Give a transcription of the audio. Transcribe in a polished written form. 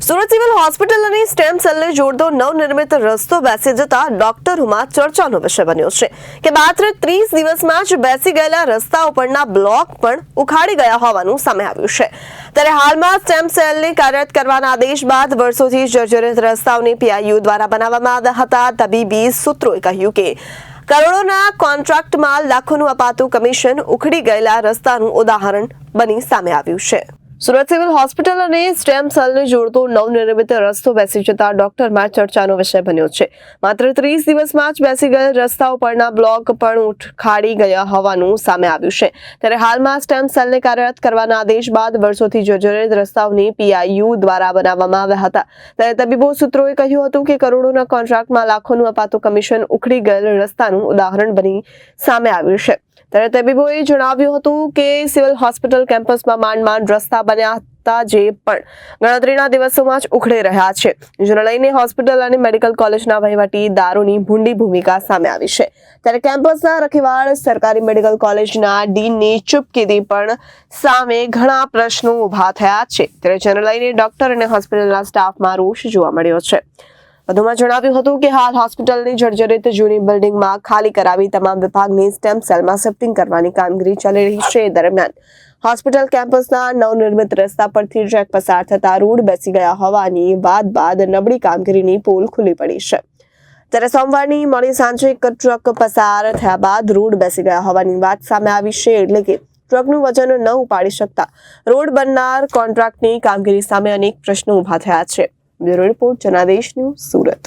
Surat civil hospital અને stem સેલને જોડતો નવનિર્મિત રસ્તો બેસી જતા ડોક્ટરોમાં ચર્ચાનો વિષય બન્યો છે કે માત્ર 30 દિવસમાં જ બેસી ગયેલા રસ્તાઓ પરના બ્લોક પણ ઉખાડી ગયા હોવાનું સામે આવ્યું છે। ત્યારે હાલમાં સ્ટેમ સેલને કાર્યરત કરવાના આદેશ બાદ વર્ષોથી જર્જરિત રસ્તાઓને પીઆઈયુ દ્વારા બનાવવામાં આવ્યા હતા। તબીબી સૂત્રોએ કહ્યું કે કરોડોના કોન્ટ્રાક્ટમાં લાખોનું અપાતું કમિશન ઉખડી ગયેલા રસ્તાનું ઉદાહરણ બની સામે આવ્યું છે। સુરત સિવિલ હોસ્પિટલ અને સ્ટેમ સેલને જોડતો નવનિર્મિત રસ્તો બેસી જતા ડોક્ટરમાં ચર્ચાનો વિષય બન્યો છે। માત્ર 30 દિવસમાં જ બેસી ગયેલ રસ્તાઓ પરના બ્લોક પણ ઉખાડી ગયા હોવાનું સામે આવ્યું છે। ત્યારે હાલમાં સ્ટેમ સેલને કાર્યરત કરવાના આદેશ બાદ વર્ષોથી જર્જરિત રસ્તાઓને પીઆઈયુ દ્વારા બનાવવામાં આવ્યા હતા। ત્યારે તબીબો સૂત્રોએ કહ્યું હતું કે કરોડોના કોન્ટ્રાક્ટમાં લાખોનું અપાતું કમિશન ઉખડી ગયેલ રસ્તાનું ઉદાહરણ બની સામે આવ્યું છે। ત્યારે તબીબોએ જણાવ્યું હતું કે સિવિલ હોસ્પિટલ કેમ્પસમાં માંડ રસ્તા બન્યા હતા જે પણ ગણતરીના દિવસોમાં જ ઉખડી રહ્યા છે। જેને લઈને હોસ્પિટલ અને મેડિકલ કોલેજના વહીવટીદારોની ભૂંડી ભૂમિકા સામે આવી છે। ત્યારે કેમ્પસના રખીવાળ સરકારી મેડિકલ કોલેજના ડીનની ચૂપકીદી પણ સામે ઘણા પ્રશ્નો ઉભા થયા છે। ત્યારે જેને લઈને ડોક્ટર અને હોસ્પિટલના સ્ટાફમાં રોષ જોવા મળ્યો છે। વધુમાં જણાવ્યું હતું કે હાલ હોસ્પિટલની જર્જરિત જૂની બિલ્ડિંગમાં ખાલી કરાવી તમામ વિભાગની સ્ટેમ સેલમાં શિફ્ટિંગ કરવાની કામગીરી ચાલી રહી છે। દરમિયાન હોસ્પિટલ કેમ્પસના નવનિર્મિત રસ્તા પરથી ટ્રેક પસાર થતા રોડ બેસી ગયા હોવાની બાદ નબળી કામગીરીની પોલ ખુલ્લી પડી છે। ત્યારે સોમવારની મોડી સાંજે એક ટ્રક પસાર થયા બાદ રોડ બેસી ગયા હોવાની વાત સામે આવી છે। એટલે કે ટ્રકનું વજન ન ઉપાડી શકતા રોડ બનનાર કોન્ટ્રાક્ટની કામગીરી સામે અનેક પ્રશ્નો ઉભા થયા છે। Bureau report Janadesh news Surat.